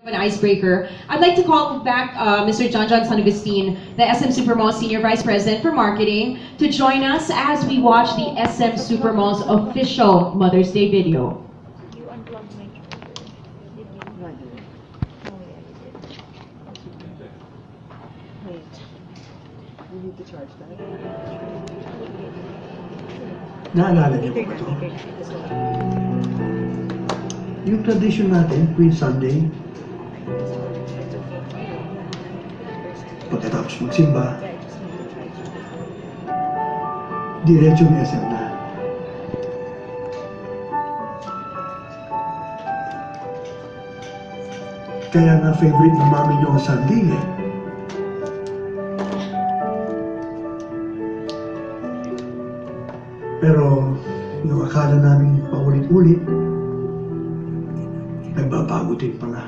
An icebreaker. I'd like to call back Mr. John San Agustin, the SM Supermall Senior Vice President for Marketing, to join us as we watch the SM Supermall's official Mother's Day video. You unplugged my charger. Did you? No, I didn't. Oh, yeah, you did. Wait. You need to charge that? Naalala niyo ba ito? Yung tradition natin, Queen Sunday, pagkatapos magsimba, diretsong SM na. Kaya nga favorite ng mami niyo ang Sunday eh. Pero yung akala namin paulit-ulit, nagbabago din pala.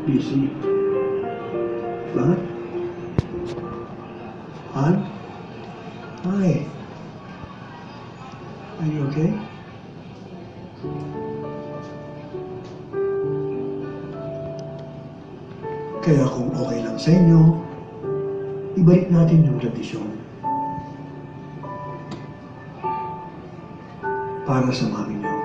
Busy. What? Han? Hi. Are you okay? Kaya kung okay lang sa inyo, ibalik natin yung tradisyon. Para sa mami niyo.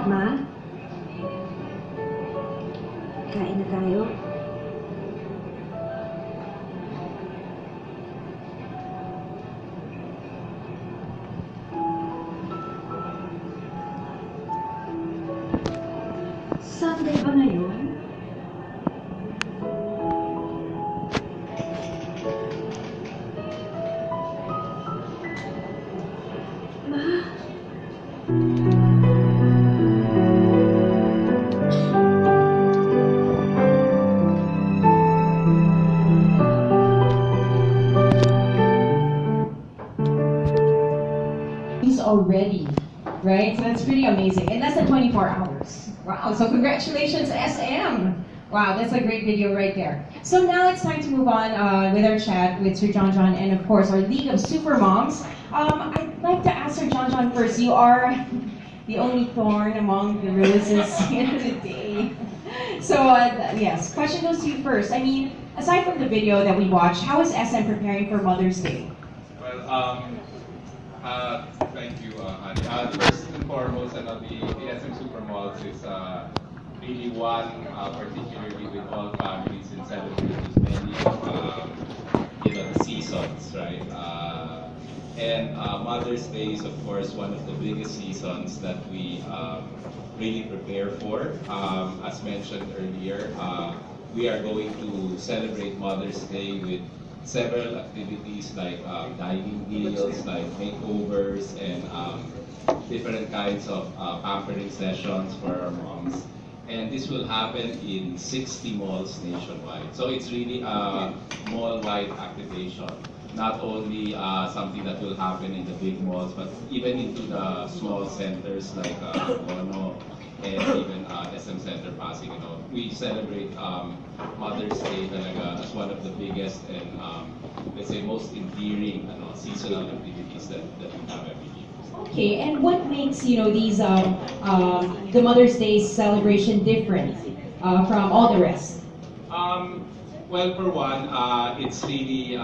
Ma? Kain na tayo? Sunday ba ngayon? Ma? Already, right? So that's pretty amazing. In less than 24 hours. Wow, so congratulations, SM. Wow, that's a great video right there. So now it's time to move on with our chat with Sir John and of course our League of Super Moms. I'd like to ask Sir John first. You are the only thorn among the roses here today. So yes, question goes to you first. I mean, aside from the video that we watched, how is SM preparing for Mother's Day? Well, thank you, Ani. First and foremost, the SM Supermalls is really one, particularly with all families in celebrating many the seasons, right? And Mother's Day is, of course, one of the biggest seasons that we really prepare for. As mentioned earlier, we are going to celebrate Mother's Day with several activities like dining deals, like makeovers, and different kinds of pampering sessions for our moms. And this will happen in 60 malls nationwide. So it's really a mall-wide activation. Not only something that will happen in the big malls, but even into the small centers like Bono and even SM Center Pasig. We celebrate Mother's Day talaga as one of the biggest and let's say most endearing seasonal activities that we have every year. Okay, and what makes these the Mother's Day celebration different from all the rest? Well, for one, it's really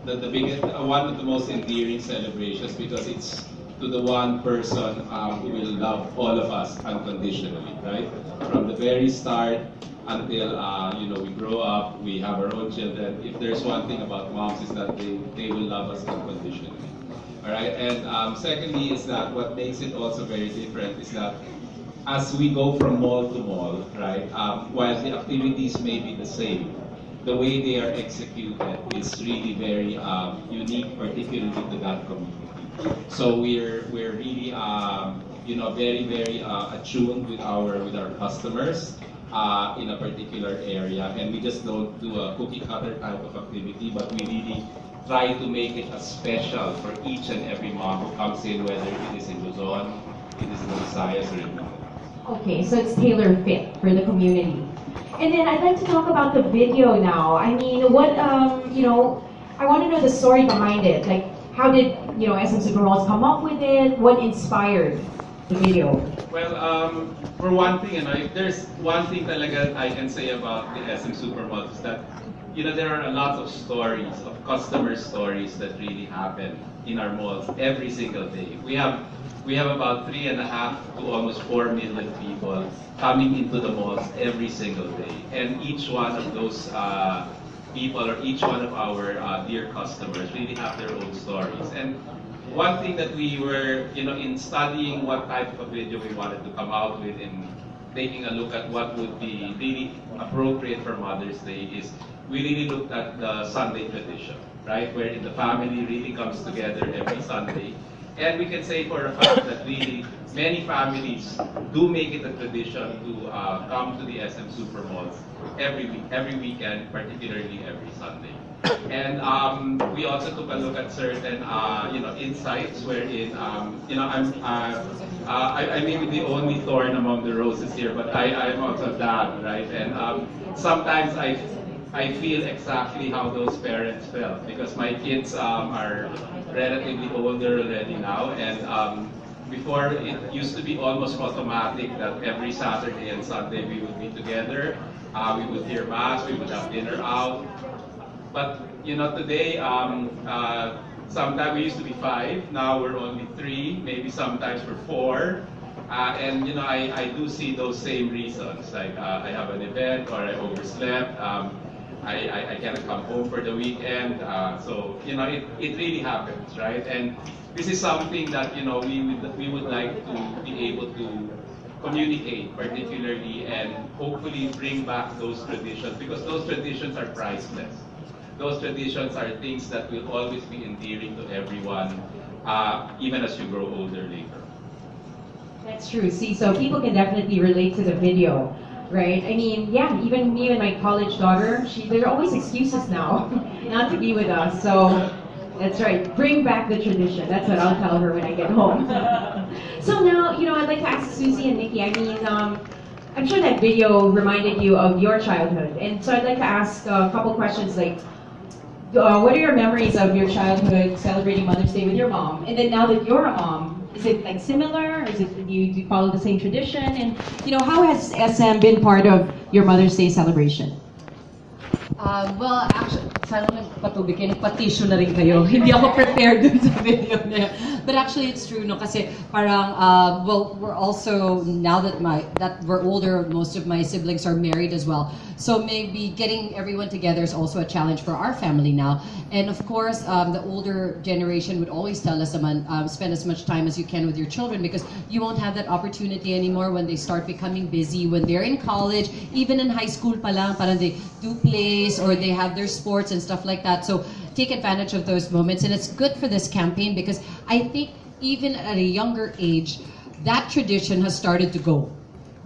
the biggest, one of the most endearing celebrations because it's to the one person who will love all of us unconditionally, right? From the very start, until we grow up, we have our own children. If there's one thing about moms is that they will love us unconditionally. All right, and secondly is that what makes it also very different is that as we go from mall to mall, right, while the activities may be the same, the way they are executed is really very unique, particularly to that community. So we're really very attuned with our customers in a particular area, and we just don't do a cookie cutter type of activity, but we really try to make it as special for each and every mom who comes in, whether it is in Luzon, it is in Visayas, or in Manila. Okay, so it's tailor fit for the community. And then I'd like to talk about the video now. I mean, what, I want to know the story behind it. Like, how did, SM Supermalls come up with it? What inspired the video? Well, for one thing, if there's one thing talaga I can say about the SM Supermalls is that, there are a lot of stories, of customer stories that really happen in our malls every single day. We have about 3.5 to almost 4 million people coming into the malls every single day. And each one of those people, or each one of our dear customers, really have their own stories. And one thing that we were, in studying what type of video we wanted to come out with, and taking a look at what would be really appropriate for Mother's Day, is we really looked at the Sunday tradition, right? Where the family really comes together every Sunday. And we can say for a fact that really many families do make it a tradition to come to the SM Supermalls every weekend, particularly every Sunday. And we also took a look at certain insights wherein I may be the only thorn among the roses here, but I'm also dad, right? And sometimes I feel exactly how those parents felt, because my kids are relatively older already now, and before it used to be almost automatic that every Saturday and Sunday we would be together, we would hear mass, we would have dinner out. But today, sometimes we used to be 5, now we're only 3, maybe sometimes we're 4. And I do see those same reasons, like I have an event, or I overslept, I cannot come home for the weekend, so it really happens, right? And this is something that we would like to be able to communicate, particularly, and hopefully bring back those traditions, because those traditions are priceless. Those traditions are things that will always be endearing to everyone, even as you grow older later. That's true. See, so people can definitely relate to the video, right? I mean, yeah, even me and my college daughter, there are always excuses now not to be with us. So that's right. Bring back the tradition. That's what I'll tell her when I get home. So now, I'd like to ask Suzi and Nikki. I mean, I'm sure that video reminded you of your childhood, and so I'd like to ask a couple questions like, what are your memories of your childhood celebrating Mother's Day with your mom? And then now that you're a mom, is it like similar? Is it do you follow the same tradition? And how has SM been part of your Mother's Day celebration? Well, actually, sana nagpatubig kayo, nagpa-tissue na rin kayo. Hindi ako prepared dun sa video na yun. But actually, it's true, no? Kasi parang, well, we're also, now that we're older, most of my siblings are married as well. So maybe getting everyone together is also a challenge for our family now. And of course, the older generation would always tell us, spend as much time as you can with your children, because you won't have that opportunity anymore when they start becoming busy, when they're in college, even in high school pa lang, parang they do plays or they have their sports and stuff like that. So take advantage of those moments, and it's good for this campaign because I think even at a younger age, that tradition has started to go.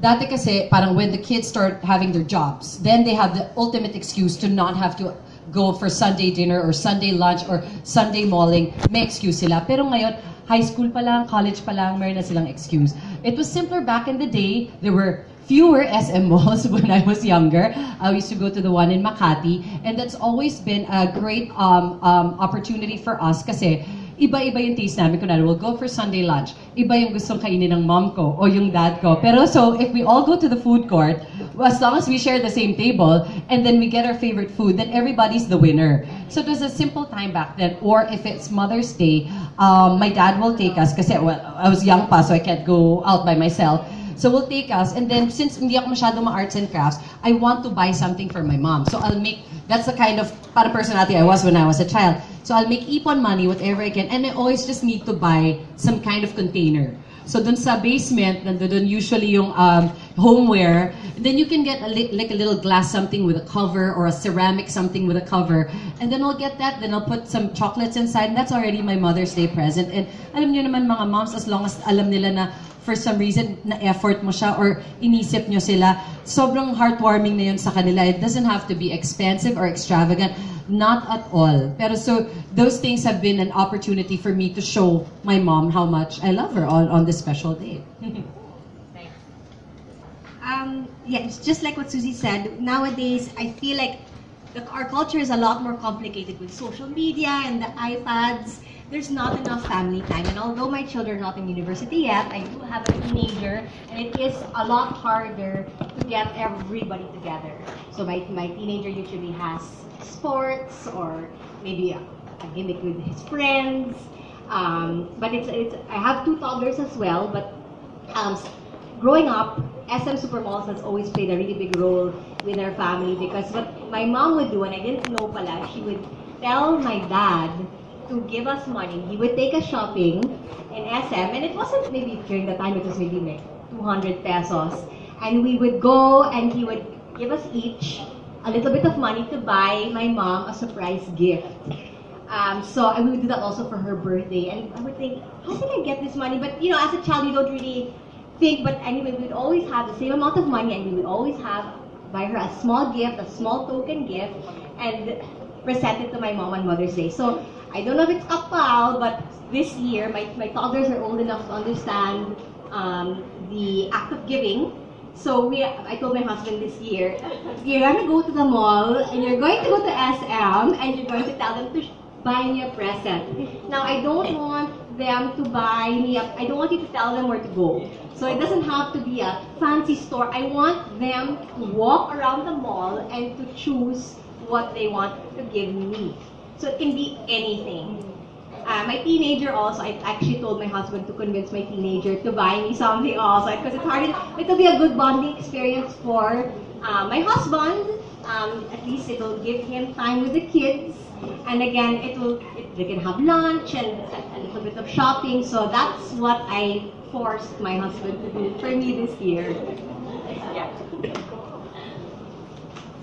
Dati kasi, parang when the kids start having their jobs, then they have the ultimate excuse to not have to go for Sunday dinner or Sunday lunch or Sunday malling. May excuse sila. Pero ngayon, high school pa lang, college pa lang, meron na silang excuse. It was simpler back in the day. There were fewer SM malls when I was younger. I used to go to the one in Makati, and that's always been a great opportunity for us kasi iba-iba yung taste namin. Kunwari, we'll go for Sunday lunch. Iba yung gustong kainin ng mom ko o yung dad ko. Pero so, if we all go to the food court, as long as we share the same table, and then we get our favorite food, then everybody's the winner. So it was a simple time back then. Or if it's Mother's Day, my dad will take us, kasi well, I was young pa, so I can't go out by myself. So we'll take us, and then since hindi ako masyado ma-arts and crafts, I want to buy something for my mom. So I'll make, that's the kind of para personality I was when I was a child. So I'll make ipon money, whatever I can, and I always just need to buy some kind of container. So dun sa basement, nandun usually yung homeware. And then you can get like a little glass something with a cover or a ceramic something with a cover. And then I'll get that, then I'll put some chocolates inside, and that's already my Mother's Day present. And alam niyo naman mga moms, as long as alam nila na for some reason na effort mo siya or inisip nyo sila, sobrang heartwarming na yun sa kanila. It doesn't have to be expensive or extravagant. Not at all. Pero so, those things have been an opportunity for me to show my mom how much I love her on this special day. Yeah, it's just like what Suzi said. Nowadays, I feel like our culture is a lot more complicated with social media and the iPads. There's not enough family time. And although my children are not in university yet, I do have a teenager, and it is a lot harder to get everybody together. So my teenager usually has sports or maybe a gimmick with his friends. But I have 2 toddlers as well, but growing up, SM Supermalls has always played a really big role with our family, because what my mom would do, and I didn't know pala, she would tell my dad to give us money. He would take us shopping in SM, and it wasn't maybe during the time, it was maybe like 200 pesos. And we would go and he would give us each a little bit of money to buy my mom a surprise gift. So I would do that also for her birthday, and I would think, how did I get this money? But you know, as a child, you don't really think. But anyway, we would always have the same amount of money, and we would always buy her a small gift, a small token gift, and present it to my mom on Mother's Day. So I don't know if it's kapal, but this year my toddlers are old enough to understand the act of giving. So I told my husband this year, you're gonna go to the mall and you're going to go to SM and you're going to tell them to buy me a present. Now I don't want them to buy me I don't want you to tell them where to go. So it doesn't have to be a fancy store. I want them to walk around the mall and to choose what they want to give me. So it can be anything. My teenager also, I actually told my husband to convince my teenager to buy me something also, because it's hard. It'll be a good bonding experience for my husband. At least it'll give him time with the kids. And again, they can have lunch and a little bit of shopping. So that's what I forced my husband to do for me this year. Yeah.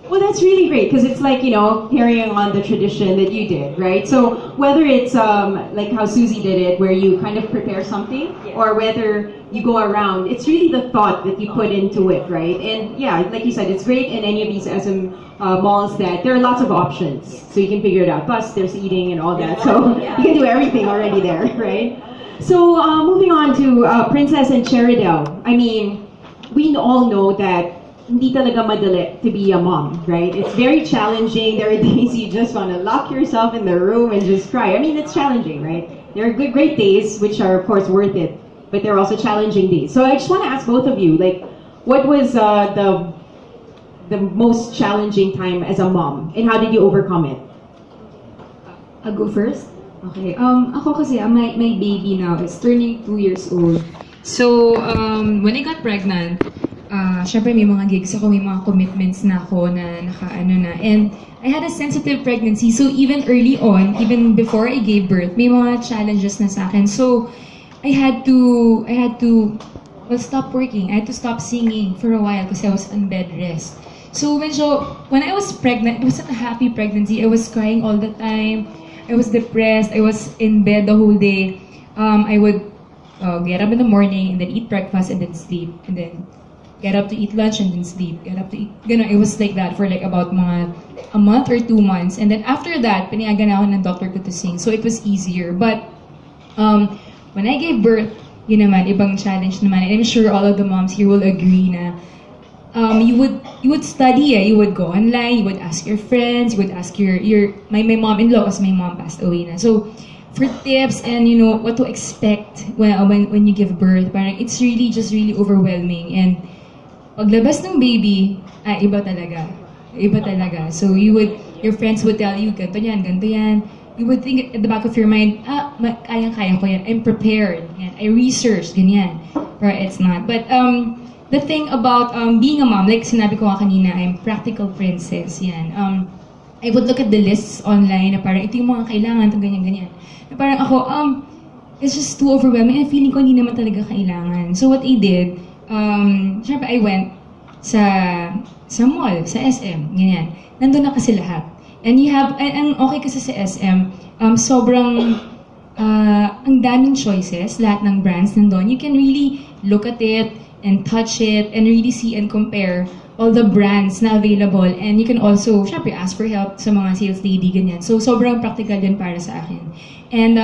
Well, that's really great, because it's like, you know, carrying on the tradition that you did, right? So whether it's like how Suzi did it, where you kind of prepare something, yes, or whether you go around, it's really the thought that you put into it, right? And yeah, like you said, it's great in any of these SM malls that there are lots of options, so you can figure it out. Plus, there's eating and all that, so you can do everything already there, right? So moving on to Princess and Cheridel. I mean, we all know that hindi talaga madali to be a mom, right? It's very challenging. There are days you just want to lock yourself in the room and just cry. I mean, it's challenging, right? There are good, great days, which are, of course, worth it, but there are also challenging days. So I just want to ask both of you, like, what was the most challenging time as a mom, and how did you overcome it? I'll go first? Okay. Ako kasi, my baby now is turning 2 years old. So, when I got pregnant, syempre may mga gigs ako, may mga commitments na ako na naka-ano na. And I had a sensitive pregnancy. So even early on, even before I gave birth, may mga challenges na sa akin. So I had to stop working. I had to stop singing for a while because I was on bed rest. So when I was pregnant, it wasn't a happy pregnancy. I was crying all the time. I was depressed. I was in bed the whole day. I would get up in the morning and then eat breakfast and then sleep, and then get up to eat lunch and then sleep. Get up to eat. It was like that for like about a month or 2 months. And then after that, pinayagan ako ng doctor ko to sing. So it was easier. But when I gave birth, yun naman, ibang challenge naman. And I'm sure all of the moms here will agree na you would study, you would go online, you would ask your friends, you would ask my mom-in-law, because my mom passed away na. So for tips and what to expect when you give birth, parang it's really just really overwhelming. And paglabas ng baby, iba talaga. Iba talaga. So your friends would tell you, ganto yan. You would think at the back of your mind, kayang-kaya ko yan. I'm prepared. Yan. I researched, ganyan. Or it's not. But the thing about being a mom, like sinabi ko nga kanina, I'm practical princess, yan. I would look at the lists online na parang ito yung mga kailangan, ito ganyan-ganyan. Na parang ako, it's just too overwhelming and feeling ko hindi naman talaga kailangan. So what I did, syempre I went sa mall, sa SM, ganyan. Nandun na kasi lahat. And you have, and okay kasi sa SM, sobrang, ang daming choices, lahat ng brands nandun. You can really look at it and touch it and really see and compare all the brands na available. And you can also, syempre, ask for help sa mga sales lady, ganyan. So, sobrang practical din para sa akin. And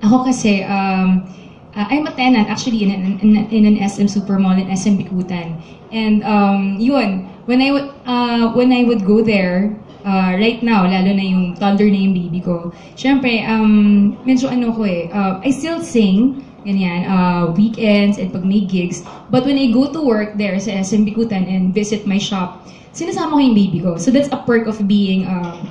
ako kasi, I'm a tenant actually in an SM Supermall in SM Bikutan. And yun, when I would go there, right now, lalo na yung toddler na yung baby ko, syempre, medyo ano ko I still sing, ganyan, weekends and pag may gigs. But when I go to work there sa SM Bikutan and visit my shop, sinasama ko yung baby ko. So that's a perk of being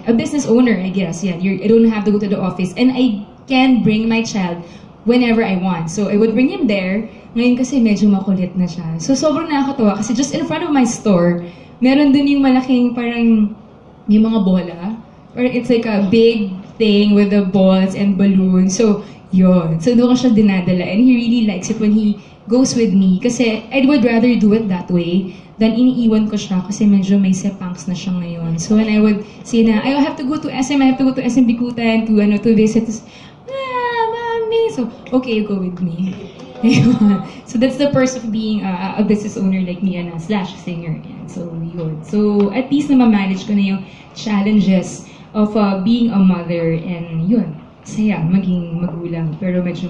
a business owner, I guess. Yeah, I don't have to go to the office. And I can bring my child whenever I want. So I would bring him there. Ngayon kasi medyo makulit na siya. So sobrang nakakatawa kasi just in front of my store, meron dun yung malaking parang may mga bola. Parang it's like a big thing with the balls and balloons. So yun. So doon ko siya dinadala and he really likes it when he goes with me. Kasi I would rather do it that way than iniiwan ko siya kasi medyo may sepangs na siya ngayon. So when I would say na, I have to go to SM, I have to go to SM Bikutan to visit. Mommy! So, okay, you go with me. So that's the perks of being a business owner like me and slash singer. Yan. So yun. So at least na ma-manage ko na yung challenges of being a mother and yun. Saya maging magulang pero medyo